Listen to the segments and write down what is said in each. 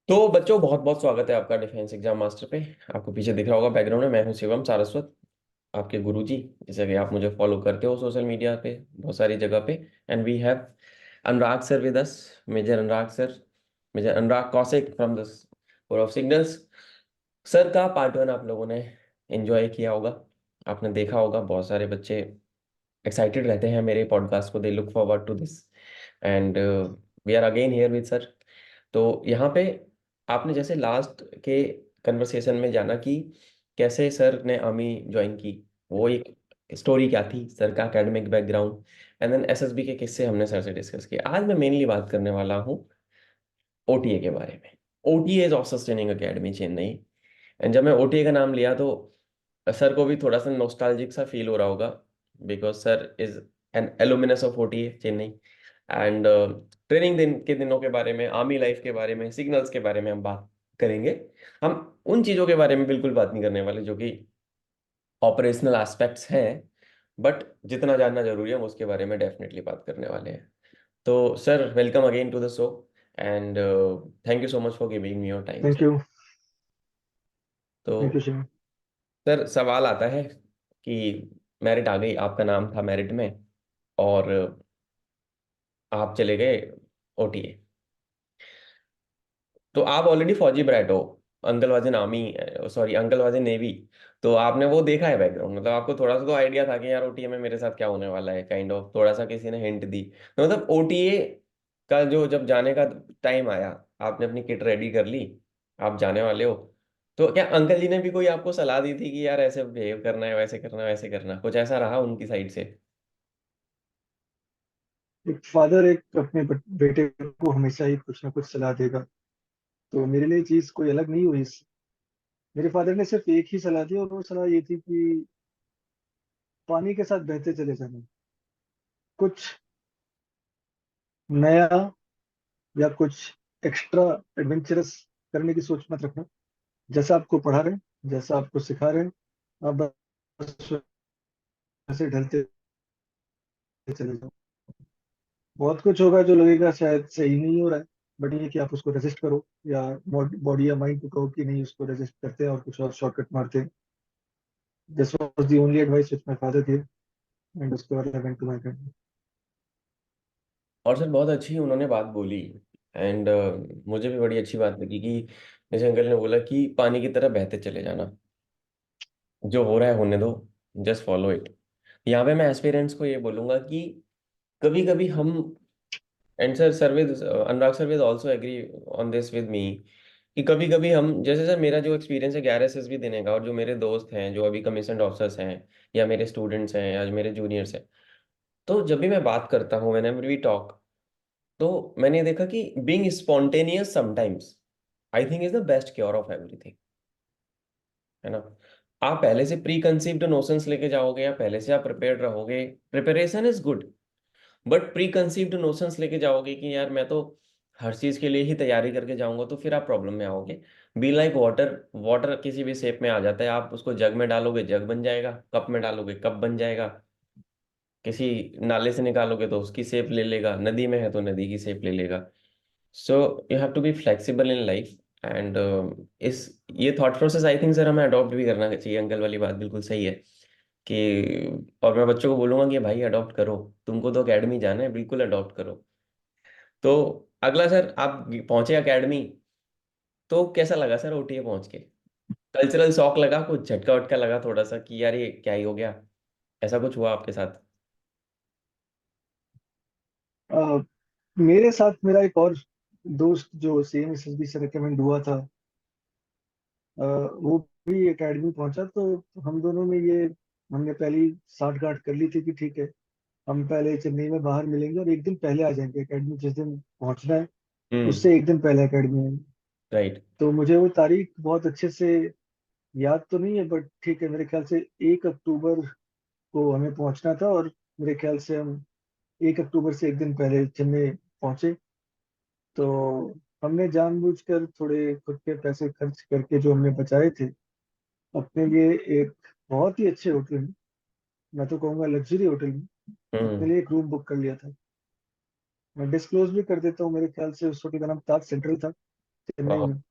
तो बच्चों बहुत बहुत स्वागत है आपका डिफेंस एग्जाम मास्टर पे। आपको पीछे दिख रहा होगा बैकग्राउंड में, मैं हूं शिवम सारस्वत, आपके गुरुजी। जैसे कि आप मुझे फॉलो करते हो सोशल मीडिया पे बहुत सारी जगह पे। And we have Anurag sir with us, major Anurag sir, major Anurag Kaushik from the corps of signals. Sir का पार्ट वन आप लोगों ने एंजॉय किया होगा, आपने देखा होगा। बहुत सारे बच्चे एक्साइटेड रहते हैं मेरे पॉडकास्ट को, they look forward to this. And we are again here with sir. तो यहाँ पे आपने जैसे लास्ट के कन्वर्सेशन में जाना कि कैसे सर ने आर्मी ज्वाइन की, वो एक स्टोरी क्या थी, सर का academic background, and then SSB के किस्से हमने सर से डिस्कस किए। आज मैं मेनली बात करने वाला हूँ ओटीए के बारे में। OTA is officers training academy Chennai. And जब मैं ओटीए का नाम लिया तो सर को भी थोड़ा सा नॉस्टैल्जिक सा फील हो रहा होगा, because sir is an alumnus of OTA Chennai. And training दिन के दिनों के बारे में, आर्मी लाइफ के बारे में, सिग्नल्स के बारे में हम बात करेंगे। हम उन चीज़ों के बारे में बिल्कुल बात नहीं करने वाले जो कि ऑपरेशनल एस्पेक्ट्स हैं, बट जितना जानना जरूरी है हम उसके बारे में डेफिनेटली बात करने वाले हैं। तो sir, welcome again to the show, and thank you so much for giving me your time thank sir. You. तो थैंक यू शिव। सर, सवाल आता है कि मेरिट आ गई, आपका नाम था मेरिट में, और आप चले गए ओटीए। तो आप ऑलरेडी फौजी ब्रैट हो, uncle was in army, sorry uncle was in navy. तो आपने वो देखा है बैकग्राउंड, मतलब आपको थोड़ा सा तो आइडिया था कि यार ओटीए में मेरे साथ क्या होने वाला है, काइंड ऑफ थोड़ा सा किसी ने हिंट दी। तो मतलब ओटीए का जो जब जाने का टाइम आया, आपने अपनी किट रेडी कर ली, आप जाने वाले हो, तो क्या अंकल जी ने भी कोई आपको सलाह दी थी कि यार ऐसे बिहेव करना है, वैसे करना है, वैसे करना, कुछ ऐसा रहा उनकी साइड से? एक फादर एक अपने बेटे को हमेशा ही कुछ ना कुछ सलाह देगा। तो मेरे लिए चीज कोई अलग नहीं हुई। मेरे फादर ने सिर्फ एक ही सलाह दी और वो सलाह ये थी कि पानी के साथ बहते चले जाना। कुछ नया या कुछ एक्स्ट्रा एडवेंचरस करने की सोच मत रखना। जैसा आपको पढ़ा रहे हैं, जैसा आपको सिखा रहे हैं, आप बस वैसे ढलते चले जाओ। बहुत कुछ होगा जो लगेगा शायद सही नहीं हो रहा है, बट ये कि आप उसको रेजिस्ट करो, या बॉडी या माइंड को कहो कि नहीं, उसको रेजिस्ट करते हैं और कुछ और शॉर्टकट मारते हैं। This was the only advice which my father give, and उसके बाद I went to my family. और सर बहुत अच्छी उन्होंने बात बोली। एंड मुझे भी बड़ी अच्छी बात लगी कि जैसे अंकल ने बोला कि पानी की तरह बहते चले जाना, जो हो रहा है होने दो, जस्ट फॉलो इट। यहाँ पे मैं एस्पिरेंट्स को ये बोलूंगा कि कभी कभी हम, and sir sir with Anurag sir with also agree on this with me, कि कभी कभी हम, जैसे सर मेरा जो एक्सपीरियंस है 11 एसएसबी देने का, और जो मेरे दोस्त हैं जो अभी कमीशन्ड ऑफिसर्स हैं, या मेरे स्टूडेंट्स हैं, या मेरे जूनियर्स हैं, तो जब भी मैं बात करता हूँ, व्हेनेवर वी टॉक, तो मैंने देखा कि being spontaneous sometimes I think is the best cure of everything, है ना। आप पहले से प्री कंसीव्ड नोशंस लेके जाओगे, या पहले से आप प्रिपेयर्ड रहोगे, preparation is good, but pre conceived notions लेके जाओगे कि यार मैं तो हर चीज के लिए ही तैयारी करके जाऊंगा, तो फिर आप प्रॉब्लम में आओगे। बी लाइक वाटर, वाटर किसी भी शेप में आ जाता है, आप उसको जग में डालोगे जग बन जाएगा, कप में डालोगे कप बन जाएगा, किसी नाले से निकालोगे तो उसकी शेप ले लेगा, नदी में है तो नदी की शेप ले लेगा। So you have to be flexible in life. And इस ये thought process I think sir हमें अडॉप्ट भी करना चाहिए। अंकल वाली बात बिल्कुल सही है कि, और मैं बच्चों को बोलूंगा कि भाई अडॉप्ट करो, तुमको तो एकेडमी जाना है, बिल्कुल अडॉप्ट करो। तो अगला सर, आप पहुंचे एकेडमी, तो कैसा लगा सर ओटीए पहुंच के? कल्चरल शॉक लगा, कुछ झटका वटका लगा थोड़ा सा कि यार ये क्या ही हो गया, ऐसा कुछ हुआ आपके साथ? मेरे साथ मेरा एक और दोस्त जो सेम एसएसबी से रिकमेंड हुआ था, वो भी एकेडमी पहुंचा। तो हम दोनों में ये, हमने पहली साठ गांठ कर ली थी कि ठीक है, हम पहले चेन्नई में बाहर मिलेंगे और एक दिन पहले आ जाएंगे एकेडमी। जिस दिन पहुंचना है हम्म। उससे एक दिन पहले एकेडमी है। राइट। तो मुझे वो तारीख बहुत अच्छे से याद तो नहीं है, बट ठीक है, मेरे ख्याल से 1 अक्टूबर को हमें पहुंचना था, और मेरे ख्याल से हम 1 अक्टूबर से एक दिन पहले चेन्नई पहुंचे। तो हमने जानबूझकर थोड़े खुद के पैसे खर्च करके जो हमने बचाए थे अपने लिए, एक बहुत ही अच्छे होटल में, मैं तो कहूँगा लग्जरी होटल में, अपने हम्म। लिए एक रूम बुक कर लिया था। मैं डिस्क्लोज भी कर देता हूँ, मेरे ख्याल से उस होटल का नाम ताज सेंट्रल था। चेन्नई वाह। में।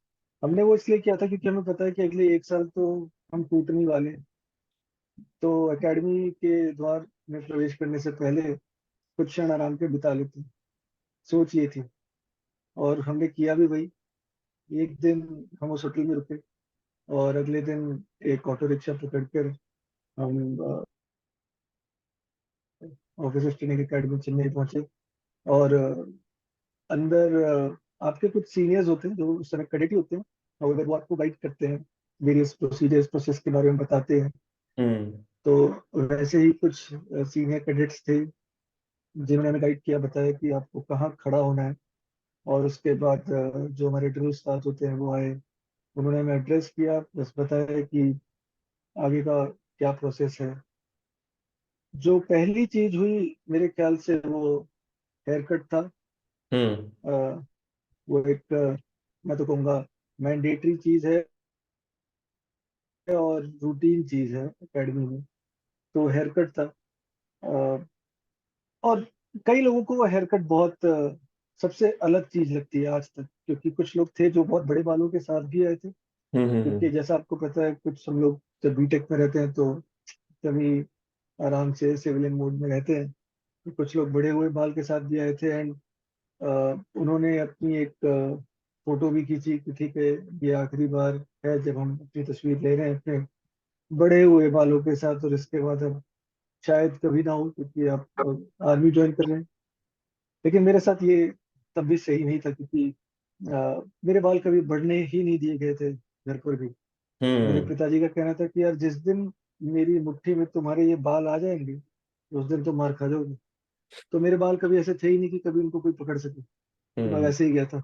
हमने वो इसलिए किया था क्योंकि हमें पता है कि अगले एक साल तो हम टूटने वाले हैं। तो एकेडमी के द्वार में प्रवेश करने से पहले कुछ क्षण आराम के बिता लेते हैं, सोच ये थी। और हमने किया भी वही। एक दिन हम उस होटल में रुके, और अगले दिन एक ऑटो रिक्शा पकड़कर हम office of training academy Chennai पहुंचे। और अंदर आपके कुछ सीनियर्स होते हैं जो उस समय कैडेट ही होते हैं, और अगर वो आपको गाइड करते हैं, वेरियस प्रोसीजर्स प्रोसेस के बारे में बताते हैं। हम्म। तो वैसे ही कुछ सीनियर कैडेट्स थे जिन्होंने हमें गाइड किया, बताया कि आपको कहाँ खड़ा होना है। और उसके बाद जो हमारे ड्रिल उस्ताद होते हैं वो आए, उन्होंने हमें एड्रेस किया, बस बताया कि आगे का क्या प्रोसेस है। जो पहली चीज हुई मेरे ख्याल से वो हेयर कट था। हम्म। अ, वो एक मैं तो कहूँगा मैंडेटरी चीज है और रूटीन चीज है एकेडमी में। तो हेयर कट था। अ, और कई लोगों को वो हेयर कट बहुत सबसे अलग चीज लगती है आज तक, क्योंकि कुछ लोग थे जो बहुत बड़े बालों के साथ भी आए थे। क्योंकि हम्म। जैसा आपको पता है, कुछ हम लोग जब बीटेक में रहते हैं तो कभी आराम से सिविलियन मोड में रहते हैं। तो कुछ लोग बड़े हुए बाल के साथ भी आए थे, एंड उन्होंने अपनी एक फोटो भी खींची कि ठीक है, ये आखिरी बार है जब हम अपनी तस्वीर ले रहे हैं अपने बड़े हुए बालों के साथ, और इसके बाद अब शायद कभी ना हो क्योंकि आप आर्मी ज्वाइन कर रहे हैं। लेकिन मेरे साथ ये तब भी सही नहीं था, क्योंकि मेरे बाल कभी बढ़ने ही नहीं दिए गए थे घर पर भी। मेरे हम्म। पिताजी का कहना था कि यार, जिस दिन मेरी मुट्ठी में तुम्हारे ये बाल आ जाएंगे उस दिन तुम मार खा जाओगे। तो मेरे बाल कभी ऐसे थे ही नहीं कि कभी उनको कोई पकड़ सके। तो मैं हम्म। वैसे ही गया था।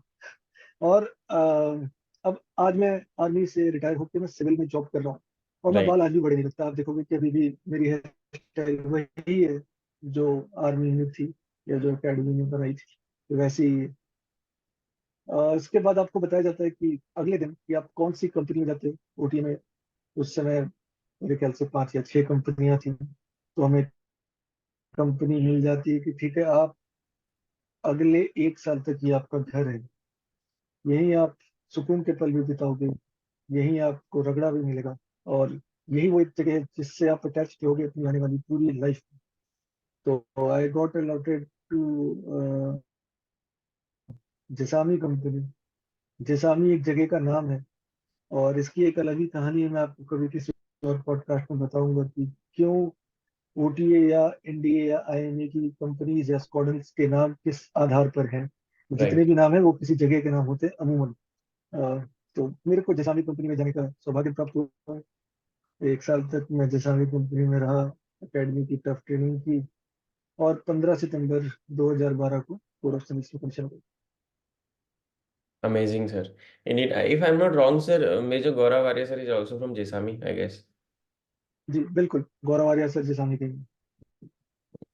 और अब आज मैं आर्मी से रिटायर होकर मैं सिविल में जॉब कर रहा हूँ, और मैं राइट। बाल आज भी बड़े नहीं लगता। आप देखोगे कि अभी भी मेरी हेयर स्टाइल वही है जो आर्मी में थी या जो अकेडमी में बनाई थी, तो वैसे ही है। इसके बाद आपको बताया जाता है कि अगले दिन कि आप कौन सी कंपनी में जाते हो ओटी में। उस समय मेरे ख्याल से 5 या 6 कंपनियां थी, तो हमें कंपनी मिल जाती है कि ठीक है, आप अगले एक साल तक ये आपका घर है, यहीं आप सुकून के पल भी बिताओगे, यहीं आपको रगड़ा भी मिलेगा, और यही वो एक जगह है जिससे आप अटैच होगे अपनी आने वाली पूरी लाइफ। तो आई गॉट अलॉटेड टू जिसामी कंपनी। जिसामी एक जगह का नाम है, और इसकी एक अलग ही कहानी है। मैं आपको कभी किसी और पॉडकास्ट में बताऊंगा कि क्यों ओटीए या एनडीए या आईएमए की कंपनीज या स्क्वाड्रंस के नाम किस आधार पर हैं। जितने राइट। भी नाम है वो किसी जगह के नाम होते हैं अमूमन। तो मेरे को जैसामी कंपनी में जाने का सौभाग्य प्राप्त हुआ। 1 साल तक मैं जैसामी कंपनी में रहा, एकेडमी की टफ ट्रेनिंग की, और 15 सितंबर 2012 को कोड ऑफ सर्विस में कमीशन हुई। Amazing, sir. Indeed, if I'm not wrong, sir, Major Gaurav Arya sir is also from Jisami, I guess. जी बिल्कुल, गौरव आर्या सर जैसामी के।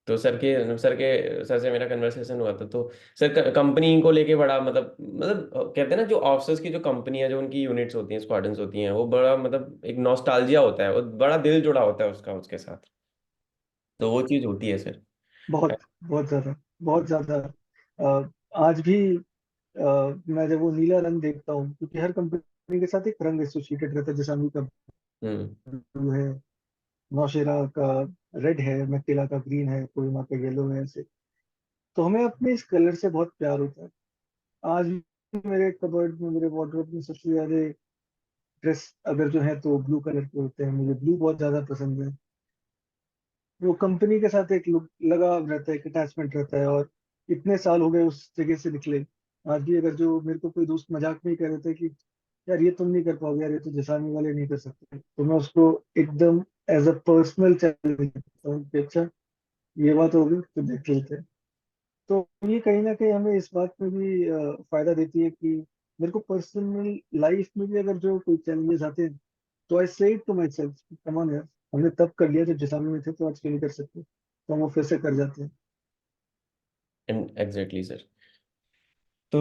तो सर से मेरा कन्वर्सेशन हुआ था, तो सर कंपनी को लेके बड़ा मतलब कहते हैं ना, जो ऑफिसर्स की जो कंपनी है, जो उनकी यूनिट्स होती हैं, स्क्वाड्रंस होती हैं, वो बड़ा मतलब एक नॉस्टैल्जिया होता है, वो बड़ा दिल जुड़ा होता है उसका उसके साथ। तो वो चीज़ होती है सर। बहुत बहुत ज्यादा, बहुत ज्यादा। अ, आज भी मैं जब वो नीला रंग देखता हूँ, क्योंकि हर कंपनी के साथ एक रंग एसोसिएटेड रहता है। जैसामी का हम्म। ब्लू है, नौशेरा का रेड है, मैकेला का ग्रीन है, कोहिमा का येलो है, ऐसे। तो हमें अपने इस कलर से बहुत प्यार होता है। आज भी मेरे कबर्ड में, मेरे वार्डरोब में सबसे ज्यादा ड्रेस अगर जो है तो ब्लू कलर के होते हैं। मुझे ब्लू बहुत ज्यादा पसंद है। वो कंपनी के साथ एक लगाव रहता है, एक अटैचमेंट रहता है। और इतने साल हो गए उस जगह से निकले। आज भी अगर जो मेरे को कोई दोस्त मजाक में ही कह देता है कि यार ये तुम नहीं कर पाओगे, यार ये तो जसानी वाले नहीं कर सकते, तो मैं उसको एकदम एज अ पर्सनल चैलेंज देता हूँ कि अच्छा, ये बात होगी तो देख लेते हैं। तो ये कहीं ना कहीं हमें इस बात में भी फायदा देती है कि मेरे को पर्सनल लाइफ में भी अगर जो कोई चैलेंजेस आते हैं, तो I say to myself, come on यार, हमने तब कर लिया जब जिसामी में थे, तो आज क्यों नहीं कर सकते। तो हम वो फिर से कर जाते हैं। And exactly sir. तो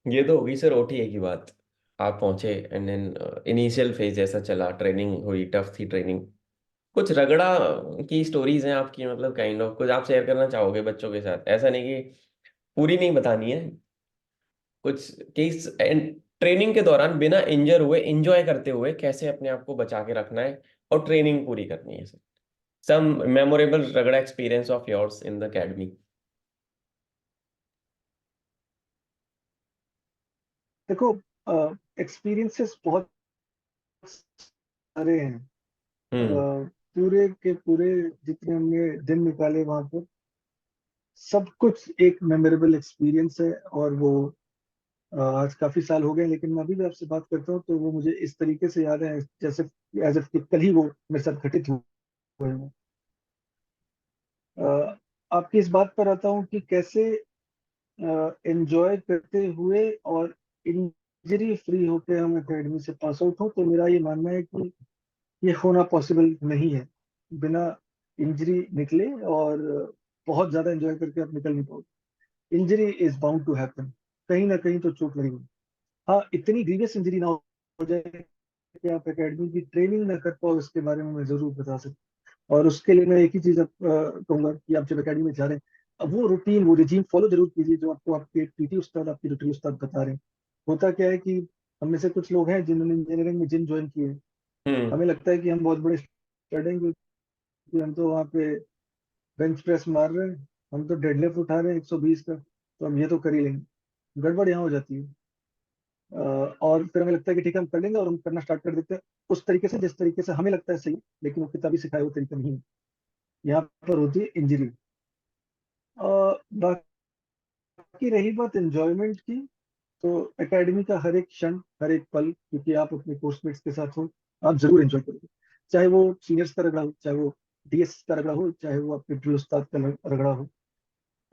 ये तो होगी सर ओटीए की बात। आप पहुंचे एंड देन इनिशियल फेज जैसा चला, ट्रेनिंग हुई, टफ थी ट्रेनिंग। कुछ रगड़ा की स्टोरीज हैं आपकी, मतलब काइंड ऑफ कुछ आप शेयर करना चाहोगे बच्चों के साथ? ऐसा नहीं कि पूरी नहीं बतानी है, कुछ केस एंड ट्रेनिंग के दौरान बिना इंजर हुए एंजॉय करते हुए कैसे अपने आप को बचा के रखना है और ट्रेनिंग पूरी करनी है। सम मेमोरेबल रगड़ा experience of yours in the academy. देखो, एक्सपीरियंसेस बहुत सारे हैं। हम्म। पूरे के पूरे जितने हमने दिन निकाले वहां पर, सब कुछ एक मेमोरेबल एक्सपीरियंस है। और वो आज काफी साल हो गए, लेकिन मैं अभी भी आपसे बात करता हूँ तो वो मुझे इस तरीके से याद है जैसे एज इफ कल ही वो मेरे साथ घटित हुए हैं। आपकी इस बात पर आता हूँ कि कैसे एंजॉय करते हुए और इंजरी फ्री होकर हम एकेडमी से पास आउट हो, तो मेरा ये मानना है कि ये होना पॉसिबल नहीं है। बिना इंजरी निकले और बहुत ज्यादा एंजॉय करके आप निकल नहीं पाओगे। Injury is bound to happen, कहीं ना कहीं तो चोट लगेगी। हाँ, इतनी ग्रीवियस इंजरी ना हो जाए कि आप एकेडमी की ट्रेनिंग ना कर पाओ, इसके बारे में मैं जरूर बता सकता हूँ। और उसके लिए मैं एक ही चीज कहूंगा कि आप जब एकेडमी में जा रहे हैं, अब वो रूटीन वो रिजीम फॉलो जरूर कीजिए जो आपको आपके पीटी उस्ताद आपके रूटीन उस्ताद बता रहे हैं। होता क्या है कि हम में से कुछ लोग हैं जिन्होंने इंजीनियरिंग में जिम ज्वाइन किए हैं। हम्म। हमें लगता है कि हम बहुत बड़े स्टूडेंट हैं क्योंकि हम तो वहाँ पे बेंच प्रेस मार रहे हैं, हम तो डेडलिफ्ट उठा रहे हैं 120 का, तो हम ये तो कर ही लेंगे। गड़बड़ यहाँ हो जाती है। और फिर हमें लगता है कि ठीक है हम कर लेंगे, और हम करना स्टार्ट कर देते हैं उस तरीके से जिस तरीके से हमें लगता है सही, लेकिन वो किताबी सिखाया वो तरीका नहीं है। यहाँ पर होती है इंजरी। बाकी रही बात एंजॉयमेंट की, तो एकेडमी का हर एक क्षण हर एक पल, क्योंकि आप अपने कोर्समेट्स के साथ हो, आप जरूर एंजॉय करोगे। चाहे वो सीनियर्स का रगड़ा हो, चाहे वो डीएस का रगड़ा हो, चाहे वो आपके ड्रिल उस्ताद का रगड़ा हो,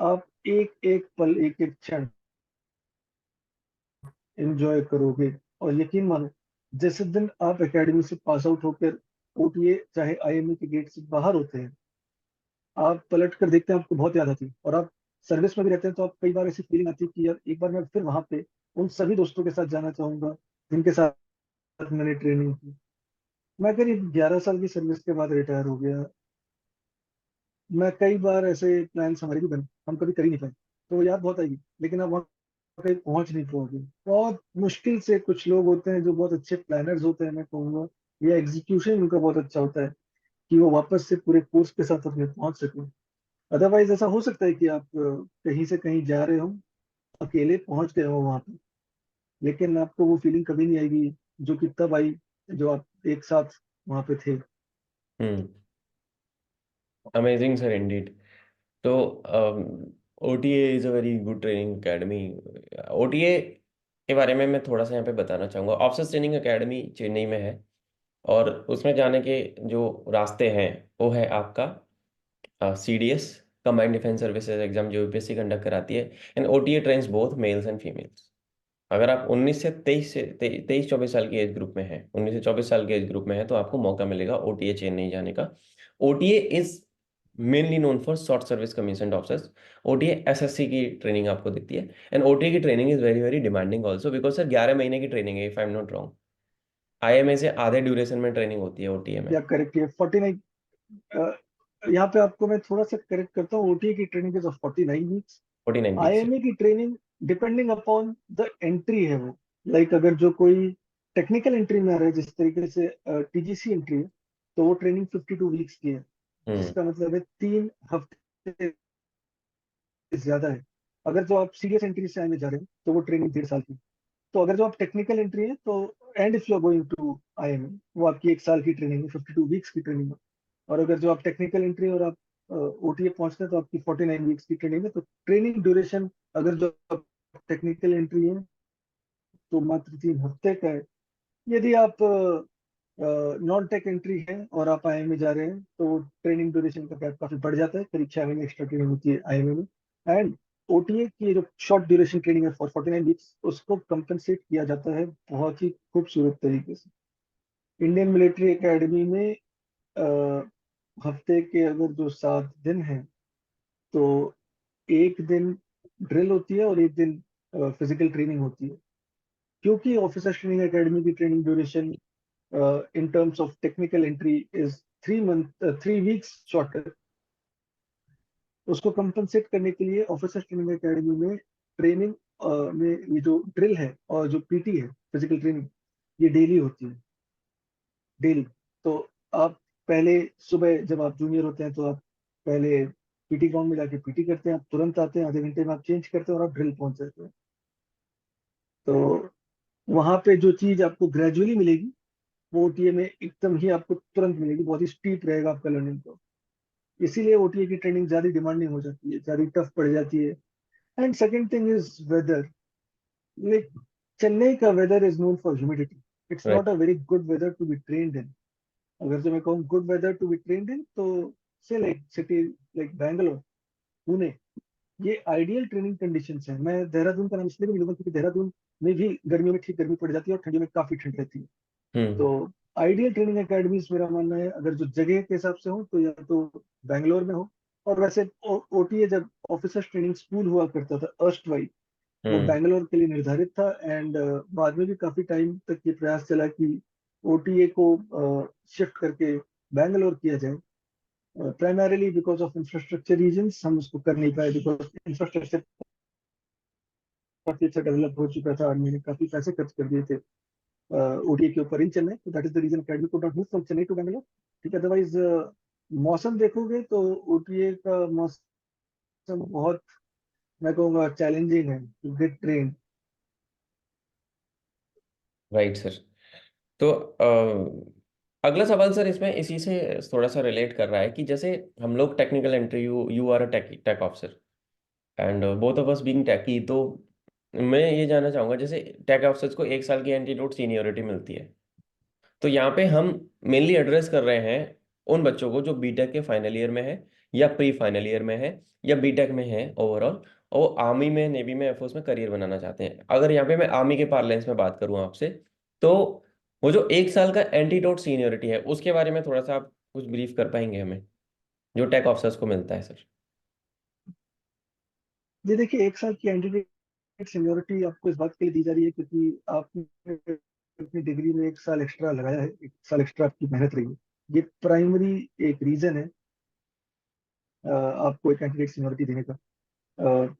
आप एक एक पल एक एक क्षण एंजॉय करोगे। और यकीन मानो, जिस दिन आप एकेडमी से पास आउट होकर ओटीए चाहे आईएमई के गेट से बाहर होते हैं, आप पलट कर देखते हैं आपको बहुत याद आती है। और आप सर्विस में भी रहते हैं तो आप कई बार ऐसी फीलिंग आती है कि यार एक बार मैं फिर वहां पे उन सभी दोस्तों के साथ जाना चाहूंगा जिनके साथ मैंने ट्रेनिंग की। मैं करीब 11 साल की सर्विस के बाद रिटायर हो गया। मैं कई बार ऐसे प्लान हमारे भी बने, हम कभी कर ही नहीं पाए, तो वो याद बहुत आएगी, लेकिन आप वहाँ कहीं पहुंच नहीं पाओगे। बहुत मुश्किल से कुछ लोग होते हैं जो बहुत अच्छे प्लानर्स होते हैं, मैं कहूँगा, या एग्जीक्यूशन उनका बहुत अच्छा होता है कि वो वापस से पूरे कोर्स के साथ अपने पहुंच सके। अदरवाइज ऐसा हो सकता है कि आप कहीं से कहीं जा रहे हो, अकेले पहुंच गए हो वहां पे, लेकिन आपको वो फीलिंग कभी नहीं आएगी जो कि तब आई जो आप एक साथ वहां पे थे। हम्म। Amazing sir indeed. तो OTA is a very good training academy. OTA के बारे में मैं थोड़ा सा यहाँ पे बताना चाहूँगा। ऑफिसर्स ट्रेनिंग एकेडमी चेन्नई में है, और उसमें जाने के जो रास्ते हैं वो है आपका CDS, combined defence services exam जो यूपीएससी कंडक्ट कराती है। And OTA trains both mails and females. अगर आप 19 से 24 साल की एज ग्रुप में हैं, 19 से 24 साल के एज ग्रुप में है, तो आपको मौका मिलेगा ओटीए चेन्नई जाने का। OTA is mainly known for short service commissioned officers. OTA SSC की ट्रेनिंग आपको देती है। एंड ओटीए की training is very very demanding also, because sir 11 महीने की ट्रेनिंग है, if I am not wrong. IMA से आधे ड्यूरेशन में ट्रेनिंग होती है ओटीए में। या करेक्ट है 49। यहाँ पे आपको मैं थोड़ा सा करेक्ट करता हूँ, ओटीए की training is of 49 weeks. 49 weeks. IMA की training depending upon the entry है वो। लाइक अगर जो कोई टेक्निकल एंट्री में आ रहा है जिस तरीके से टीजीसी एंट्री है, तो वो ट्रेनिंग 52 वीक्स की है। हम्म। जिसका मतलब है 3 हफ्ते ज्यादा है। अगर जो आप सीरियस एंट्री से आईएमए जा रहे हैं तो वो ट्रेनिंग 1.5 साल की। तो अगर जो आप टेक्निकल एंट्री है तो, and if you are going to IMA, वो आपकी 1 साल की ट्रेनिंग है, 52 वीक्स की ट्रेनिंग है। और अगर जो आप टेक्निकल एंट्री और आप ओटीए पहुंचते हैं तो आपकी 49 वीक्स की ट्रेनिंग है। तो ट्रेनिंग ड्यूरेशन, अगर जो टेक्निकल एंट्री है तो मात्र 3 हफ्ते का है। यदि आप नॉन टेक एंट्री है और आप आईएमए जा रहे हैं तो ट्रेनिंग ड्यूरेशन का गैप काफी बढ़ जाता है, करीब 6 महीने एक्स्ट्रा ट्रेनिंग होती है आईएमए में। एंड ओटीए की जो शॉर्ट ड्यूरेशन ट्रेनिंग है फॉर 49 वीक्स, उसको कंपनसेट किया जाता है बहुत ही खूबसूरत तरीके से। इंडियन मिलिट्री एकेडमी में अ, हफ्ते के अगर जो 7 दिन हैं, तो एक दिन ड्रिल होती है और एक दिन फिजिकल ट्रेनिंग होती है। क्योंकि ऑफिसर ट्रेनिंग एकेडमी की training duration in terms of technical entry is 3 weeks shorter, उसको कंपनसेट करने के लिए ऑफिसर ट्रेनिंग एकेडमी में ट्रेनिंग में ये जो ड्रिल है और जो पीटी है, फिजिकल ट्रेनिंग, ये डेली होती है, डेली। तो आप पहले सुबह जब आप जूनियर होते हैं तो आप पहले पीटी ग्राउंड में जाके पीटी करते हैं, आप तुरंत आते हैं, आधे घंटे में आप चेंज करते हैं और आप ड्रिल पहुंच जाते हैं। तो वहां पे जो चीज आपको ग्रेजुअली मिलेगी वो ओटीए में एकदम ही आपको तुरंत मिलेगी, बहुत ही स्टीप रहेगा आपका लर्निंग को। इसीलिए ओटीए की ट्रेनिंग ज्यादा डिमांडिंग हो जाती है, ज्यादा टफ पड़ जाती है। And second thing is weather. Like Chennai का weather is known for humidity. It's right. Not a very good weather to be trained in. अगर जो मैं कहूँ good weather to be trained in, तो से like city like Bangalore, Pune, ये ideal training conditions हैं। मैं देहरादून का नाम इसलिए भी लूंगा क्योंकि देहरादून में भी गर्मियों में ठीक गर्मी पड़ जाती है और ठंडियों में काफी ठंड रहती है। हम्म। तो आइडियल ट्रेनिंग एकेडमीज मेरा मानना है, अगर जो जगह के हिसाब से हो तो या तो बैंगलोर में हो। और वैसे ओटीए जब ऑफिसर्स ट्रेनिंग स्कूल हुआ करता था अर्स्ट, वो हम्म। बैंगलोर के लिए निर्धारित था। एंड बाद में भी काफी टाइम तक ये प्रयास चला कि ओटीए को शिफ्ट करके बैंगलोर किया जाए। Primarily because of infrastructure reasons हम उसको कर नहीं पाए, बिकॉज इंफ्रास्ट्रक्चर काफी अच्छा डेवलप हो चुका था, आर्मी ने काफी पैसे खर्च कर दिए थे ओटीए के ऊपर इन चेन्नई। तो that is the reason academy could not move from Chennai to Bangalore. ठीक है, अदरवाइज मौसम देखोगे तो ओटीए का मौसम बहुत, मैं कहूँगा, चैलेंजिंग है to get train. Right sir. तो अगला सवाल सर इसमें इसी से थोड़ा सा रिलेट कर रहा है कि जैसे हम लोग technical entry, you are a tech officer and both of us being techie, तो मैं ये जानना चाहूंगा जैसे टेक ऑफिसर्स को 1 साल की एंटीडोट सीनियोरिटी मिलती है, तो यहाँ पे हम मेनली एड्रेस कर रहे हैं उन बच्चों को जो बीटेक के फाइनल ईयर में है या प्री फाइनल ईयर में है या बीटेक में है ओवरऑल, और वो आर्मी में, नेवी में, एयरफोर्स में करियर बनाना चाहते हैं। अगर यहाँ पे मैं आर्मी के पार्लेंस में बात करूँ आपसे, तो वो जो 1 साल का एंटीडोट सीनियोरिटी है उसके बारे में थोड़ा सा आप कुछ ब्रीफ कर पाएंगे हमें, जो टेक ऑफिसर्स को मिलता है सर। ये देखिए, 1 साल की कैंडिडेट सीनियोरिटी आपको इस बात के लिए दी जा रही है क्योंकि आपने अपनी डिग्री में 1 साल एक्स्ट्रा लगाया है, 1 साल एक्स्ट्रा आपकी मेहनत रही है। ये प्राइमरी एक रीजन है आपको एक कैंडिडेट सीनियोरिटी देने का।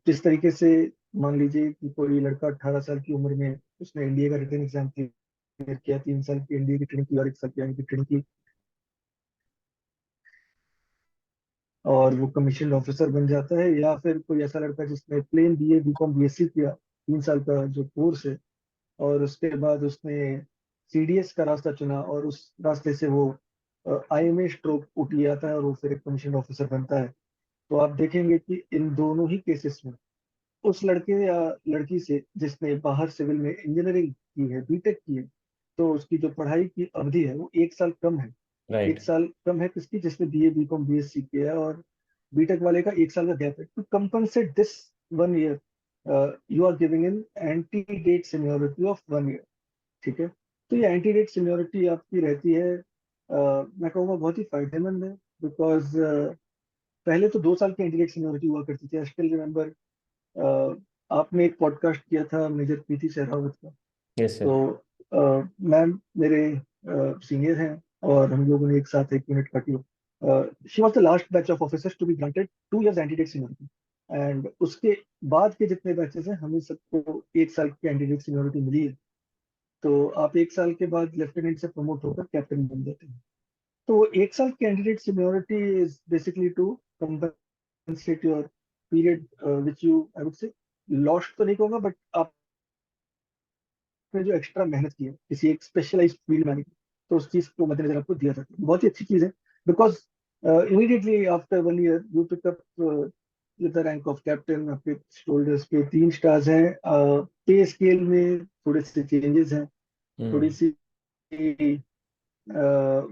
जिस तरीके से मान लीजिए कि कोई लड़का 18 साल की उम्र में उसने एनडीए का रिटर्न एग्जाम क्लियर किया, 3 साल की एनडीए की ट्रेनिंग की और 1 साल की आर्मी की ट्रेनिंग की, और वो कमीशन ऑफिसर बन जाता है। या फिर कोई ऐसा लड़का जिसने प्लेन बीए बीकॉम बीएससी किया, 3 साल का जो कोर्स है, और उसके बाद उसने सीडीएस का रास्ता चुना और उस रास्ते से वो आईएमए स्ट्रोक ओटी आता है और वो फिर एक कमीशन ऑफिसर बनता है। तो आप देखेंगे कि इन दोनों ही केसेस में उस लड़के या लड़की से जिसने बाहर सिविल में इंजीनियरिंग की है, बीटेक की है, तो उसकी जो पढ़ाई की अवधि है वो 1 साल कम है। एक राइट। साल कम है किसकी? जिसने बीए बीकॉम बीएससी किया है, और बीटेक वाले का 1 साल का गैप है। To compensate this 1 year, you are giving in antedate seniority of 1 year. ठीक है, तो ये एंटी डेट सीनियोरिटी आपकी रहती है, मैं कहूँगा बहुत ही फायदेमंद है। बिकॉज पहले तो 2 साल की एंटी डेट सीनियोरिटी हुआ करती थी। आई स्टिल रिमेम्बर, आपने एक पॉडकास्ट किया था मेजर प्रीति सहरावत का। Yes sir. तो मैम मेरे सीनियर हैं और हम लोगों ने एक साथ 1 यूनिट काटी। She was the last batch of officers to be granted 2 years antedate seniority. And उसके बाद के जितने बैचेस हैं हमें सबको 1 साल की कैंडिडेट सीनियोरिटी मिली है। तो आप 1 साल के बाद लेफ्टिनेंट से प्रमोट होकर कैप्टन बन जाते हैं। तो 1 साल की candidate seniority is basically to compensate your period which you, I would say, lost तो नहीं कहूंगा, बट आप में जो एक्स्ट्रा मेहनत की है किसी एक स्पेशलाइज्ड फील्ड में आने की, तो उस चीज को मद्देनजर आपको दिया जाता है। बहुत ही अच्छी चीज है। Because immediately after 1 year you pick up the rank of captain. आपके शोल्डर्स पे 3 स्टार्स हैं। पे स्केल में थोड़े से चेंजेस हैं, थोड़ी हम्म। सी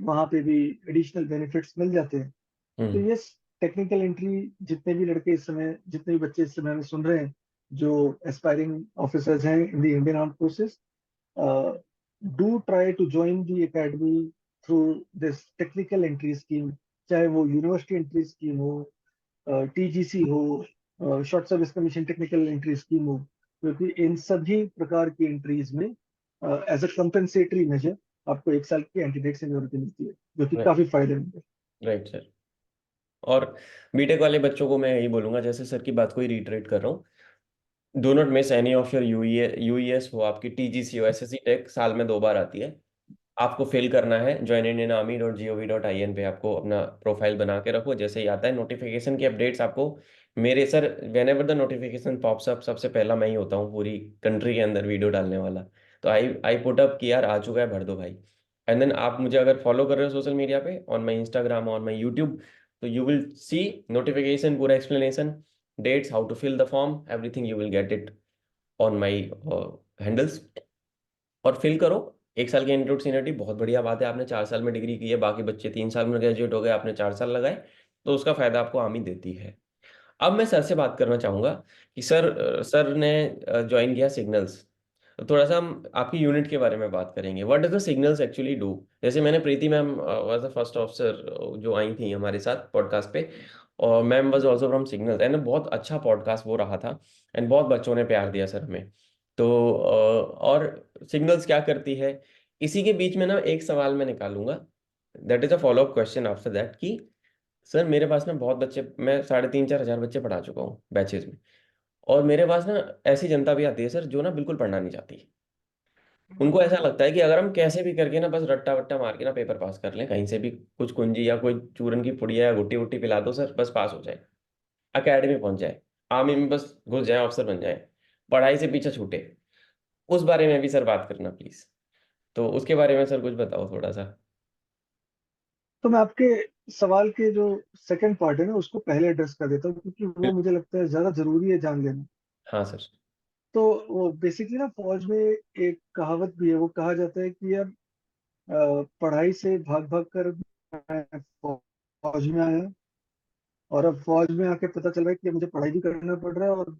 वहां पे भी एडिशनल बेनिफिट्स मिल जाते हैं। तो हम्म। ये टेक्निकल एंट्री, जितने भी लड़के इस समय, जितने भी बच्चे इस समय हमें सुन रहे हैं जो एस्पायरिंग ऑफिसर्स हैं in the Indian arm forces, do try to join the academy through this technical entry scheme. चाहे वो यूनिवर्सिटी एंट्री स्कीम हो, टीजीसी हो, short service commission technical entry scheme हो, क्योंकि इन सभी प्रकार की एंट्रीज में एज अ कंपेंसेटरी मेजर आपको 1 साल की एंटीडेट सीनियोरिटी मिलती है, जो कि काफी फायदेमंद है। Right sir. और बीटेक वाले बच्चों को मैं यही बोलूंगा, जैसे सर की बात को ही रिटरेट कर रहा हूँ, do not miss any of your UES हो, आपकी टीजीसी हो, एसएससी टेक साल में 2 बार आती है। आपको फिल करना है joinindianarmy.gov.in पे, आपको अपना प्रोफाइल बना के रखो, जैसे ही आता है नोटिफिकेशन की अपडेट्स आपको मेरे sir, when ever the notification pops up, सबसे पहला मैं ही होता हूँ पूरी कंट्री के अंदर वीडियो डालने वाला। तो आई आई पुट अप कि यार आ चुका है, भर दो भाई। एंड देन आप मुझे अगर फॉलो कर रहे हो सोशल मीडिया पे, on my Instagram, on my YouTube, तो यू विल सी नोटिफिकेशन, पूरा explanation, dates, how to fill the form, everything you will get it on my handles. और फिल करो। 1 साल की इंस्टीट्यूट सीनियरिटी बहुत बढ़िया बात है, आपने 4 साल में डिग्री की है, बाकी बच्चे 3 साल में ग्रेजुएट हो गए, आपने 4 साल लगाए, तो उसका फायदा आपको आर्मी देती है। अब मैं सर से बात करना चाहूंगा कि सर ने ज्वाइन किया सिग्नल्स, तो थोड़ा सा हम आपकी यूनिट के बारे में बात करेंगे, what does the signals actually do. जैसे मैंने, Preeti ma'am was the first officer जो आई थी हमारे साथ पॉडकास्ट पे, और ma'am was also from signals, and बहुत अच्छा पॉडकास्ट वो रहा था, एंड बहुत बच्चों ने प्यार दिया सर हमें। तो और सिग्नल्स क्या करती है, इसी के बीच में ना एक सवाल मैं निकालूंगा, that is a follow up question after that, कि सर मेरे पास में बहुत बच्चे, मैं 3,500-4,000 बच्चे पढ़ा चुका हूँ बैचेज में, और मेरे पास ना ऐसी जनता भी आती है सर जो ना बिल्कुल पढ़ना नहीं चाहती। उनको ऐसा लगता है कि अगर हम कैसे भी करके ना बस रट्टा वट्टा मार के ना पेपर पास कर लें, कहीं से भी कुछ कुंजी या कोई चूरन की पुड़िया या गुट्टी वुट्टी पिला दो सर, बस पास हो जाए, अकेडमी पहुंच जाए, आर्मी में बस घुस जाए, अफसर बन जाए, पढ़ाई से पीछे छूटे। उस बारे में भी सर बात करना प्लीज। तो उसके बारे में सर कुछ बताओ थोड़ा सा। तो मैं आपके सवाल के जो सेकंड पार्ट है ना उसको पहले एड्रेस कर देता हूँ, क्योंकि वो मुझे लगता है ज्यादा जरूरी है जान लेना। हाँ सर। तो वो बेसिकली ना फौज में एक कहावत भी है, वो कहा जाता है कि यार पढ़ाई से भाग भाग कर मैं फौज में आया, और अब फौज में आके पता चल रहा है कि मुझे पढ़ाई भी करना पड़ रहा है और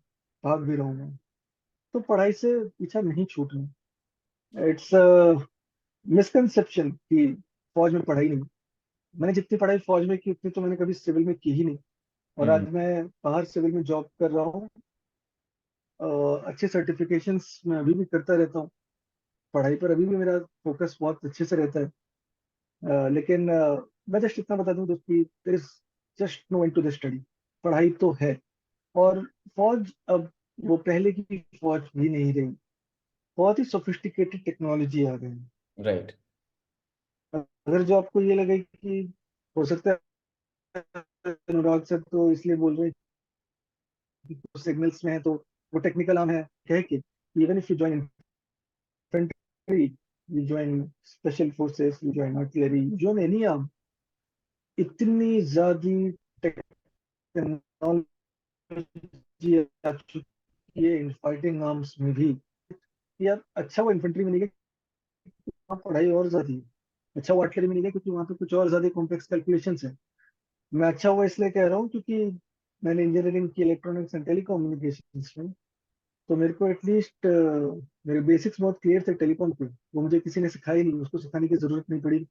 भाग भी रहूंगा। तो पढ़ाई से पीछा नहीं छूटना। इट्स मिसकंसेप्शन कि फौज में पढ़ाई नहीं। मैंने जितनी पढ़ाई फौज में की उतनी तो मैंने कभी सिविल में की ही नहीं। और हम्म। आज मैं बाहर सिविल में जॉब कर रहा हूँ। अच्छे सर्टिफिकेशंस मैं अभी भी करता रहता हूँ। पढ़ाई पर अभी भी मेरा फोकस बहुत अच्छे से रहता है। लेकिन मैं जस्ट इतना बता दूं दोस्त कि there is just no end to the study. पढ़ाई तो है। और फौज अब वो पहले की फौज भी नहीं रही। बहुत ही सोफिस्टिकेटेड टेक्नोलॉजी आ गई है। राइट। अगर जो आपको ये लगे कि हो सकता है अनुराग सर तो इसलिए बोल रहे हैं कि सिग्नल्स में है तो वो टेक्निकल नाम है, कह के even if you join infantry, you join special forces, you join artillery, you join any arm, इतनी ज्यादा टेक्नोलॉजी आ चुकी है इन फाइटिंग आर्म्स में भी। यार अच्छा वो इन्फेंट्री में नहीं गया, वहाँ पढ़ाई और ज्यादा है। अच्छा वो आर्टिलरी में नहीं गया क्योंकि वहाँ पे कुछ और ज्यादा कॉम्प्लेक्स कैलकुलेशंस है। मैं अच्छा हुआ इसलिए कह रहा हूँ क्योंकि मैंने इंजीनियरिंग की इलेक्ट्रॉनिक्स एंड टेलीकम्युनिकेशंस में। तो मेरे को एटलीस्ट मेरे बेसिक्स बहुत क्लियर थे टेलीकॉम के, वो मुझे किसी ने सिखाई नहीं, उसको सिखाने की जरूरत नहीं पड़ी,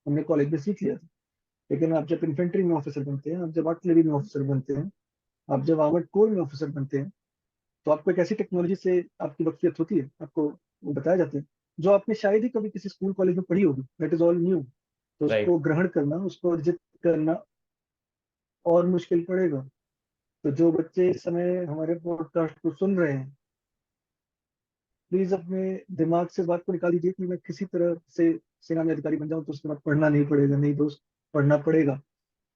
हमने कॉलेज में सीख लिया था। लेकिन आप जब इन्फेंट्री में ऑफिसर बनते हैं, आप जब आर्टिलरी में ऑफिसर बनते हैं, आप जब आर्मर्ड कोर में ऑफिसर बनते हैं, तो आपको एक ऐसी टेक्नोलॉजी से आपकी वक्फियत होती है, आपको वो बताया जाता है जो आपने शायद ही कभी किसी स्कूल कॉलेज में पढ़ी होगी, दैट इज ऑल न्यू। तो राइट। उसको ग्रहण करना, उसको अर्जित करना और मुश्किल पड़ेगा। तो जो बच्चे इस समय हमारे पॉडकास्ट को सुन रहे हैं, प्लीज अपने दिमाग से बात को निकाल दीजिए कि मैं किसी तरह से सेना में अधिकारी बन जाऊं तो उसके बाद पढ़ना नहीं पड़ेगा। नहीं दोस्त, पढ़ना पड़ेगा।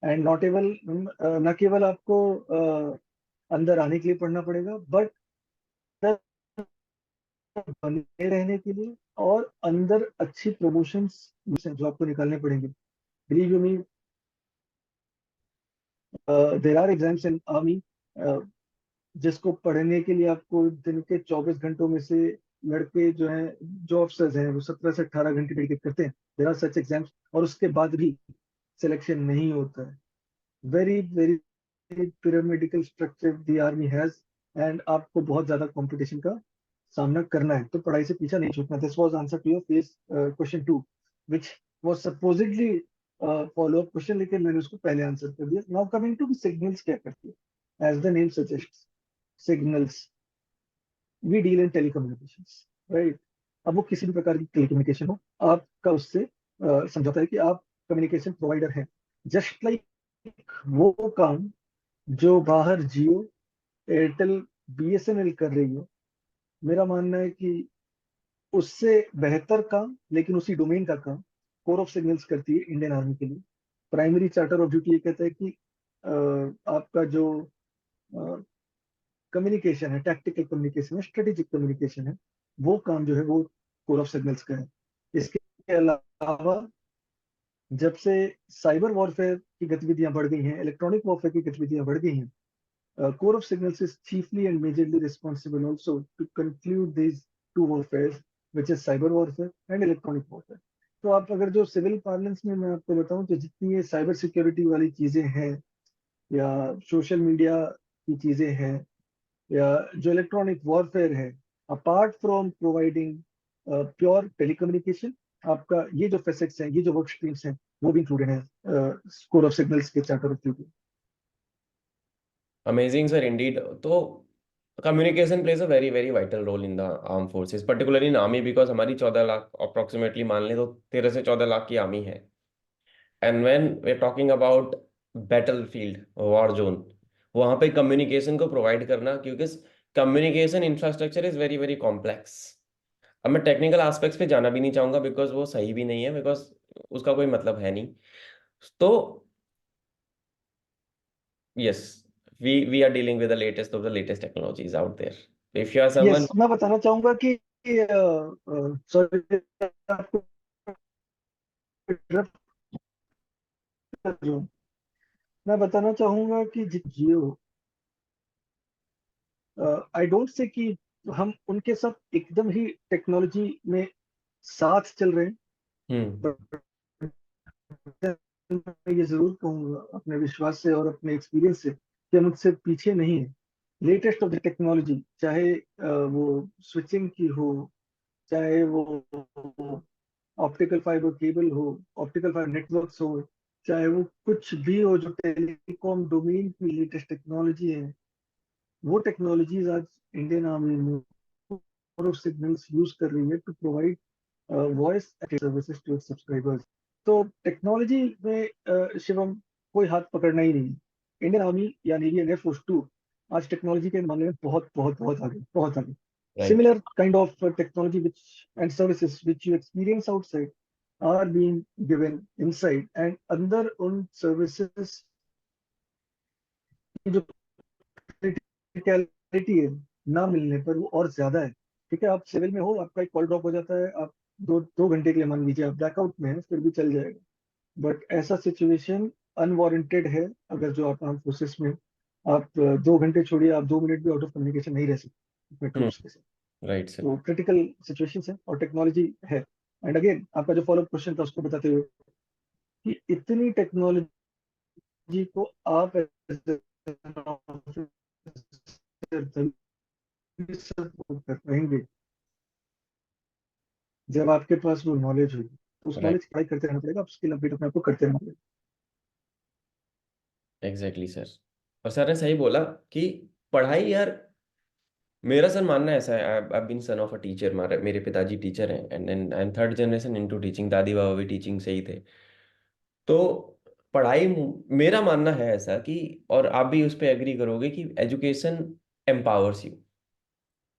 एंड नॉट एवल, न केवल आपको अंदर आने के लिए पढ़ना पड़ेगा, बट बने रहने के लिए, और अंदर अच्छी प्रमोशंस जो आपको निकालने पड़ेंगे। Believe you me, there are exams in army जिसको पढ़ने के लिए आपको दिन के 24 घंटों में से लड़के जो हैं, जो ऑफिसर्स हैं, वो 17 से 18 घंटे डेडिकेट करते हैं। देर आर सच एग्जाम्स, और उसके बाद भी सिलेक्शन नहीं होता है। Very very pyramidical structure the army has. And आपको बहुत ज्यादा कंपटीशन का सामना करना है, तो पढ़ाई से पीछा नहीं छूटना। This was answer to your face question 2, which was supposedly follow up question, लेकिन मैंने उसको पहले आंसर कर दिया। नाउ कमिंग टू सिग्नल्स क्या करती है, as the name suggest, signals, we deal in telecommunications, right. अब वो किसी भी प्रकार की टेलीकम्युनिकेशन हो, आपका उससे समझौता है कि आप कम्युनिकेशन प्रोवाइडर हैं। जस्ट लाइक वो काम जो बाहर जियो, एयरटेल बीएसएनएल कर रही है, मेरा मानना है कि उससे बेहतर काम, लेकिन उसी डोमेन का काम, कोर ऑफ सिग्नल्स करती है इंडियन आर्मी के लिए। प्राइमरी चार्टर ऑफ ड्यूटी ये कहता है कि आपका जो कम्युनिकेशन है, टैक्टिकल कम्युनिकेशन है, स्ट्रेटेजिक कम्युनिकेशन है, वो काम जो है वो कोर ऑफ सिग्नल्स का है। इसके अलावा जब से साइबर वॉरफेयर की गतिविधियां बढ़ गई हैं, इलेक्ट्रॉनिक वॉरफेयर की गतिविधियां बढ़ गई हैं, core of signals is chiefly and majorly responsible also to conclude these two warfares, which is cyber warfare and electronic warfare. तो आप अगर जो सिविल पार्लेंस में मैं आपको बताऊं, तो जितनी ये साइबर सिक्योरिटी वाली चीजें हैं, या सोशल मीडिया की चीजें हैं, या जो इलेक्ट्रॉनिक वॉरफेयर है, apart from providing pure telecommunication, आपका ये जो फेसेट्स हैं, ये जो वर्क स्ट्रीम्स हैं, वो भी इंक्लूडेड है कोर ऑफ सिग्नल्स के charter of duty. Amazing sir, indeed. तो communication plays a very very vital role in the armed forces, particularly in army, because हमारी 14 लाख अप्रोक्सीमेटली मान लें तो 13 से 14 लाख की आर्मी है। And when we are talking about battlefield, war zone, वहां पे कम्युनिकेशन को प्रोवाइड करना, क्योंकि communication infrastructure is very very complex. अब मैं टेक्निकल एस्पेक्ट्स पे जाना भी नहीं चाहूंगा, बिकॉज वो सही भी नहीं है, बिकॉज उसका कोई मतलब है नहीं। तो yes, we are dealing with the latest of the latest technologies out there. If you are someone, yes, मैं बताना चाहूंगा कि सॉरी आपको interrupt कर रहा हूं। मैं बताना चाहूंगा कि जियो, आई डोंट से कि हम उनके साथ एकदम ही टेक्नोलॉजी में साथ चल रहे हैं, हम्म, but मैं ये जरूर कहूंगा अपने विश्वास से और अपने एक्सपीरियंस से कि हम उनसे पीछे नहीं है। लेटेस्ट ऑफ द टेक्नोलॉजी, चाहे वो स्विचिंग की हो, चाहे वो ऑप्टिकल फाइबर केबल हो, ऑप्टिकल फाइबर नेटवर्क्स हो, चाहे वो कुछ भी हो जो टेलीकॉम डोमेन की लेटेस्ट टेक्नोलॉजी है, वो टेक्नोलॉजीज आज इंडियन आर्मी में सिग्नल्स यूज कर रही है to provide voice services to subscribers. तो टेक्नोलॉजी में शिवम कोई हाथ पकड़ना ही नहीं है। इंडियन आर्मी या नेवी एंड एयरफोर्स टू आज टेक्नोलॉजी के मामले में बहुत बहुत बहुत आगे, बहुत आगे। right, Similar kind of technology which and services which you experience outside are being given inside, and अंदर उन services की जो criticality है, ना मिलने पर वो और ज्यादा है। ठीक है, आप सिविल में हो, आपका एक कॉल ड्रॉप हो जाता है, आप दो दो घंटे के लिए मान लीजिए आप ब्लैकआउट में है, फिर भी चल जाएगा। बट ऐसा सिचुएशन अनवारंटेड है अगर जो आप आर्म फोर्सेस में, आप 2 घंटे छोड़िए, आप 2 मिनट भी आउट ऑफ कम्युनिकेशन नहीं रह सकते अपने हम्म, ट्रूप्स के साथ। right sir, तो क्रिटिकल सिचुएशंस है और टेक्नोलॉजी है। एंड अगेन आपका जो फॉलो क्वेश्चन था उसको बताते हुए कि इतनी टेक्नोलॉजी को आप सपोर्ट कर पाएंगे जब आपके पास वो नॉलेज होगी। तो उस right, नॉलेज की पढ़ाई करते रहना पड़ेगा, स्किल अपडेट अपने आपको करते रहना पड़ेगा। Exactly sir. और सर ने सही बोला कि पढ़ाई यार, मेरा सर मानना ऐसा है, I been son of a teacher, मेरे पिताजी टीचर हैं, and then I am third generation into teaching, दादी बाबा भी टीचिंग से ही थे। तो पढ़ाई, मेरा मानना है ऐसा कि, और आप भी उस पर एग्री करोगे कि एजुकेशन एम्पावर्स यू।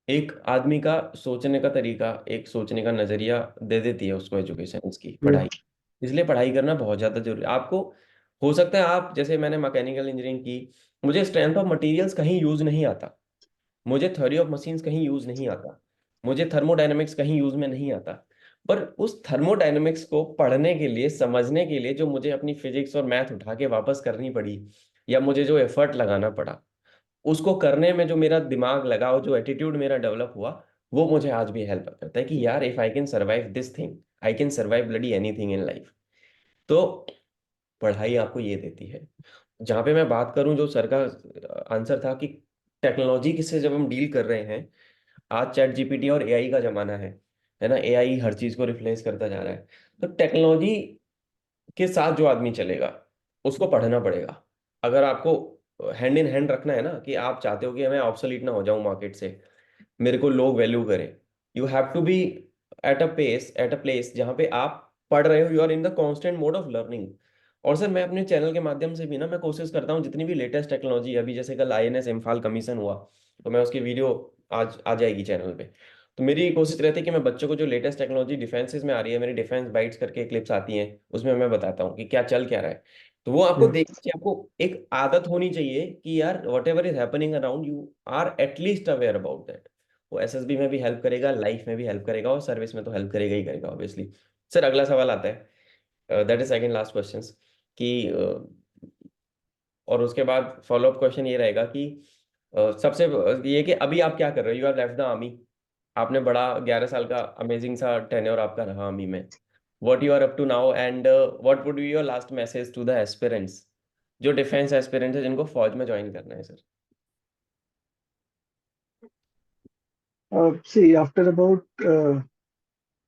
एक आदमी का सोचने का तरीका, एक सोचने का नजरिया दे देती है उसको एजुकेशन, उसकी ये पढ़ाई। इसलिए पढ़ाई करना बहुत ज़्यादा जरूरी है आपको। हो सकता है आप, जैसे मैंने मैकेनिकल इंजीनियरिंग की, मुझे स्ट्रेंथ ऑफ मटेरियल्स कहीं यूज नहीं आता, मुझे थ्योरी ऑफ मशीन्स कहीं यूज नहीं आता, मुझे थर्मोडायनेमिक्स कहीं यूज में नहीं आता। पर उस थर्मोडायनेमिक्स को पढ़ने के लिए, समझने के लिए, जो मुझे अपनी फिजिक्स और मैथ उठा के वापस करनी पड़ी, या मुझे जो एफर्ट लगाना पड़ा, उसको करने में जो मेरा दिमाग लगा और जो एटीट्यूड मेरा डेवलप हुआ, वो मुझे आज भी हेल्प करता है कि यार, if I can survive this thing, I can survive bloody anything in life. तो पढ़ाई आपको ये देती है। जहाँ पे मैं बात करूं, जो सर का आंसर था कि टेक्नोलॉजी किससे जब हम डील कर रहे हैं, आज चैट जीपीटी और एआई का जमाना है ना, एआई हर चीज को रिप्लेस करता जा रहा है। तो टेक्नोलॉजी के साथ जो आदमी चलेगा, उसको पढ़ना पड़ेगा। अगर आपको हैंड इन हैंड रखना है ना, कि आप चाहते हो कि मैं ऑब्सोलीट ना हो जाऊं मार्केट से, मेरे को लोग वैल्यू करें, you have to be at a place जहाँ पे आप पढ़ रहे हो, you are in the constant mode of learning. और सर, मैं अपने चैनल के माध्यम से भी ना, मैं कोशिश करता हूँ जितनी भी लेटेस्ट टेक्नोलॉजी, अभी जैसे कल आईएनएस इम्फाल कमीशन हुआ, तो मैं उसकी वीडियो आज आ जाएगी चैनल पे। तो मेरी कोशिश रहती है कि मैं बच्चों को जो लेटेस्ट टेक्नोलॉजी डिफेंसेस में आ रही है, मेरी डिफेंस बाइट्स करके क्लिप्स आती हैं, उसमें मैं बताता हूँ कि क्या चल क्या रहा है। तो वो आपको हम्म, देख के आपको एक आदत होनी चाहिए कि यार whatever is happening around you are at least aware about that. वो एसएसबी में भी हेल्प करेगा, लाइफ में भी हेल्प करेगा, और सर्विस में तो हेल्प करेगा ही करेगा ऑब्वियसली। सर अगला सवाल आता है, that is second last question कि और उसके बाद फॉलोअप क्वेश्चन ये रहेगा कि सबसे ये कि अभी आप क्या कर रहे हो, you have left the army, आपने बड़ा 11 साल का अमेजिंग सा टेन्योर आपका रहा आर्मी में, what you are up to now and what would be your last message to the aspirants, जो डिफेंस एस्पिरेंट्स है जिनको फौज में ज्वाइन करना है sir. see, after about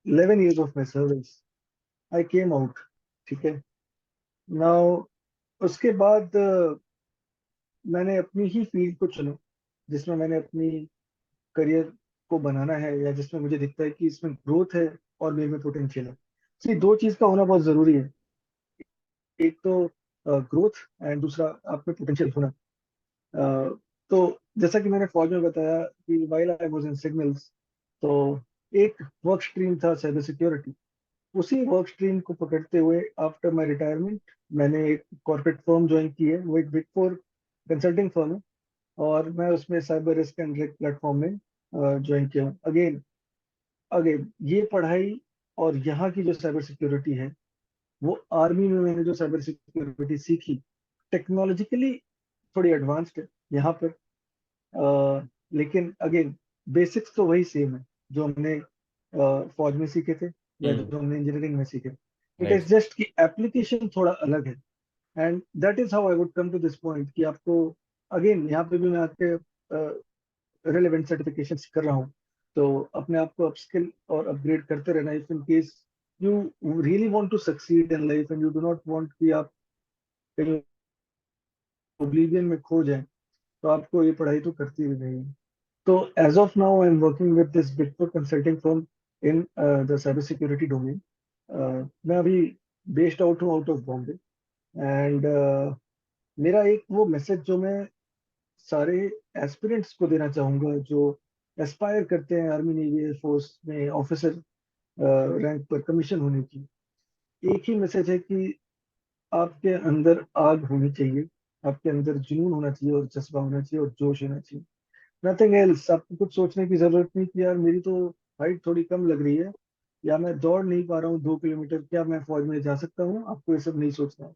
11 years of my service, I came out. ठीक है। नाउ उसके बाद मैंने अपनी ही फील्ड को चुना, जिसमें मैंने अपनी करियर को बनाना है, या जिसमें मुझे दिखता है कि इसमें ग्रोथ है और मेरे में पोटेंशियल है। सी, दो चीज का होना बहुत जरूरी है। एक तो ग्रोथ, एंड दूसरा आप में पोटेंशियल होना। तो जैसा कि मैंने फौज में बताया कि while I was in signals, तो एक वर्क स्ट्रीम था साइबर सिक्योरिटी। उसी वर्क स्ट्रीम को पकड़ते हुए आफ्टर माय रिटायरमेंट मैंने एक कॉर्पोरेट फर्म ज्वाइन की है, वो एक बिग फोर कंसल्टिंग फर्म है। और मैं उसमें cyber risk and risk platform में ज्वाइन किया हूँ। अगेन अगेन ये पढ़ाई और यहाँ की जो साइबर सिक्योरिटी है, वो आर्मी में मैंने जो साइबर सिक्योरिटी सीखी, टेक्नोलॉजिकली थोड़ी एडवांस्ड है यहाँ पर। लेकिन अगेन बेसिक्स तो वही सेम है जो हमने फौज में सीखे थे, या हम्म। जो हमने इंजीनियरिंग में सीखे। It right. इज जस्ट कि एप्लीकेशन थोड़ा अलग है। And that is how I would come to this point कि आपको, अगेन यहाँ पे भी मैं आके रिलेवेंट सर्टिफिकेशन कर रहा हूँ। तो अपने आप को अपस्किल और अपग्रेड करते रहना, if in case you really want to succeed in life and you do not want कि आप कहीं ओब्लिवियन में खो जाएं, तो आपको ये पढ़ाई तो करती भी नहीं है। तो as of now I am working with this big four consulting firm in the cyber security domain. मैं अभी बेस्ड आउट हूँ आउट ऑफ बॉम्बे। एंड मेरा एक वो मैसेज जो मैं सारे एस्पिरेंट्स को देना चाहूंगा, जो एस्पायर करते हैं आर्मी नेवी एयरफोर्स में ऑफिसर रैंक पर कमीशन होने की, एक ही मैसेज है कि आपके अंदर आग होनी चाहिए, आपके अंदर जुनून होना चाहिए और जज्बा होना चाहिए और जोश होना चाहिए। Nothing else. आपको कुछ सोचने की जरूरत नहीं कि यार मेरी तो हाइट थोड़ी कम लग रही है, या मैं दौड़ नहीं पा रहा हूँ 2 किलोमीटर, क्या मैं फौज में जा सकता हूँ? आपको ये सब नहीं सोचना है।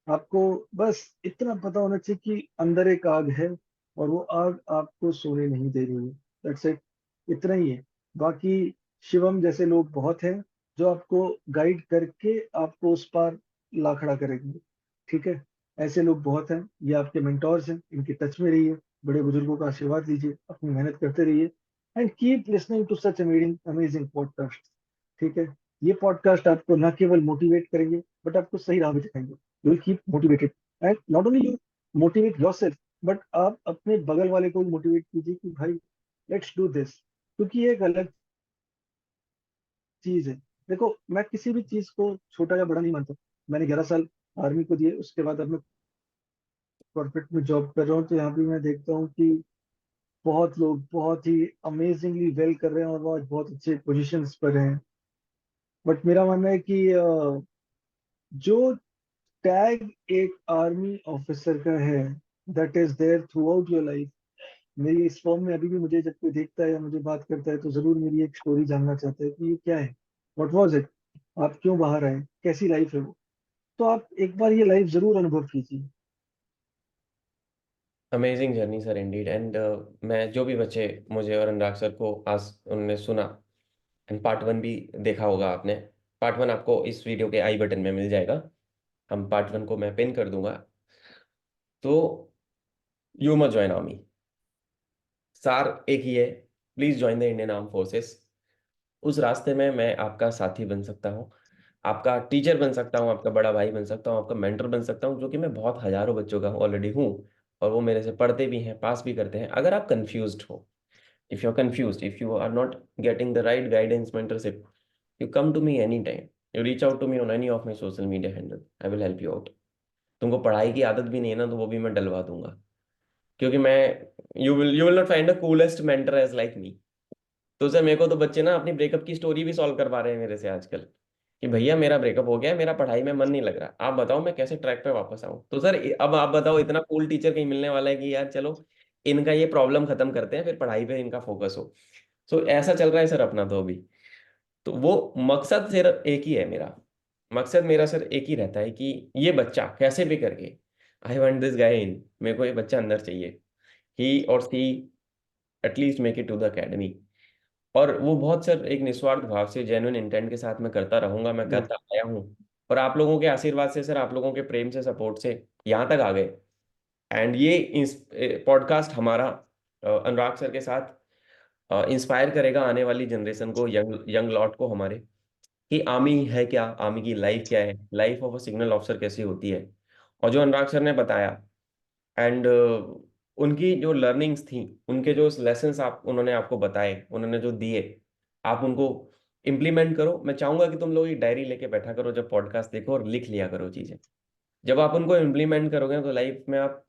आपको बस इतना पता होना चाहिए कि अंदर एक आग है, और वो आग आपको सोने नहीं दे रही है। That's it. इतना ही है। बाकी शिवम जैसे लोग बहुत हैं जो आपको गाइड करके आपको उस पार ला खड़ा करेंगे। ठीक है। ऐसे लोग बहुत हैं, ये आपके मेंटोर्स हैं, इनके टच में रहिए, बड़े बुजुर्गों का आशीर्वाद लीजिए, अपनी मेहनत करते रहिए, and keep listening to such amazing amazing podcast. ठीक है। ये पॉडकास्ट आपको न केवल मोटिवेट करेंगे, बट आपको सही राह भी दिखाएंगे। You will keep motivated, and not only you motivate yourself, but आप अपने बगल वाले को भी मोटिवेट कीजिए कि भाई लेट्स डू दिस, क्योंकि ये एक अलग चीज है। देखो, मैं किसी भी चीज को छोटा या बड़ा नहीं मानता। मैंने 11 साल आर्मी को दिए, उसके बाद अब मैं कॉर्पोरेट में जॉब कर रहा हूँ, तो यहाँ भी मैं देखता हूँ कि बहुत लोग बहुत ही अमेजिंगली वेल कर रहे हैं और वो आज बहुत अच्छे पोजीशंस पर हैं। बट मेरा मानना है कि जो टैग एक आर्मी ऑफिसर का है, that is there throughout your life. मेरी इस फॉर्म में अभी भी मुझे जब कोई देखता है या मुझे बात करता है, तो जरूर मेरी एक स्टोरी जानना चाहता है कि ये क्या है, व्हाट वाज इट, आप क्यों बाहर आए, कैसी लाइफ है वो। तो आप एक बार ये लाइफ जरूर अनुभव कीजिए। Amazing journey sir Indeed, and मैं जो भी बच्चे मुझे और अनुराग सर को आज उनने सुना, एंड पार्ट वन भी देखा होगा आपने, पार्ट वन आपको इस वीडियो के आई बटन में मिल जाएगा, हम पार्ट वन को मैं पिन कर दूंगा। तो यू मस्ट ज्वाइन आर्मी, सार एक ही है, please join the Indian arm forces. उस रास्ते में मैं आपका साथी बन सकता हूँ, आपका टीचर बन सकता हूँ, आपका बड़ा भाई बन सकता हूँ, आपका मेंटर बन सकता हूँ, जो कि मैं बहुत हजारों बच्चों का ऑलरेडी हूँ, और वो मेरे से पढ़ते भी हैं, पास भी करते हैं। अगर आप कंफ्यूज्ड हो, if you're confused, if you are not getting the right guidance mentorship, you come to me anytime, you reach out to me on any of my social media handle, I will help you out। तुमको पढ़ाई की आदत भी नहीं है ना, तो वो भी मैं डलवा दूंगा। क्योंकि मैं, you will not find a coolest mentor as like me. तो सर मेरे को तो बच्चे ना अपनी ब्रेकअप की स्टोरी भी सॉल्व करवा रहे हैं मेरे से आजकल, कि भैया मेरा ब्रेकअप हो गया है, मेरा पढ़ाई में मन नहीं लग रहा, आप बताओ मैं कैसे ट्रैक पे वापस आऊं। तो सर अब आप बताओ, इतना कूल टीचर कहीं मिलने वाला है कि यार चलो इनका ये प्रॉब्लम खत्म करते हैं, फिर पढ़ाई पे इनका फोकस हो। सो ऐसा चल रहा है सर अपना तो अभी। तो वो मकसद सिर्फ एक ही है मेरा, मकसद मेरा सर एक ही रहता है कि ये बच्चा कैसे भी करके, आई वांट दिस गाय इन, मेरे को ये बच्चा अंदर चाहिए, ही और सी at least make it to the academy. और वो बहुत सर एक निस्वार्थ भाव से, जेन्युइन इंटेंट के साथ मैं करता रहूंगा, मैं जी। करता आया हूँ। और आप लोगों के आशीर्वाद से सर, आप लोगों के प्रेम से, सपोर्ट से यहाँ तक आ गए। एंड ये इस पॉडकास्ट हमारा अनुराग सर के साथ इंस्पायर करेगा आने वाली जनरेशन को, यंग यंग लॉट को हमारे, कि आर्मी है क्या, आर्मी की लाइफ क्या है, life of a signal officer कैसी होती है। और जो अनुराग सर ने बताया, एंड उनकी जो लर्निंग्स थी, उनके जो लेसन्स आप उन्होंने आपको बताए, उन्होंने जो दिए, आप उनको इम्प्लीमेंट करो। मैं चाहूंगा कि तुम लोग एक डायरी लेके बैठा करो जब पॉडकास्ट देखो, और लिख लिया करो चीजें। जब आप उनको इम्प्लीमेंट करोगे तो लाइफ में आप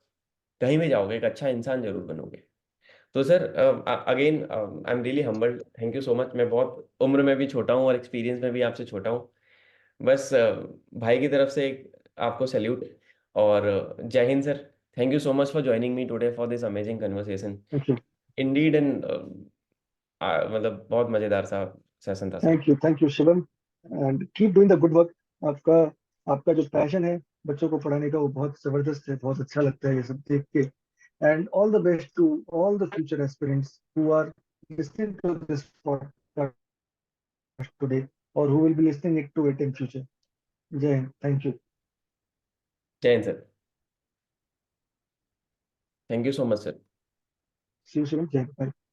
कहीं भी जाओगे एक अच्छा इंसान जरूर बनोगे। तो sir again I am really humbled, thank you so much. मैं बहुत उम्र में भी छोटा हूँ और एक्सपीरियंस में भी आपसे छोटा हूँ। बस भाई की तरफ से एक आपको सैल्यूट। और जय Hind sir. Thank you so much for joining me today for this amazing conversation. Thank you. Indeed and मतलब बहुत मजेदार सा सेशन था sir. Thank you Shivam, and keep doing the good work. आपका आपका जो पैशन है बच्चों को पढ़ाने का वो बहुत जबरदस्त है, बहुत अच्छा लगता है ये सब देख के। And all the best to all the future aspirants who are listening to this podcast today, or who will be listening it to it in future. Jai Hind. Thank you. जय Hind sir. Thank you so much sir. See you soon. Jai Hind. Bye.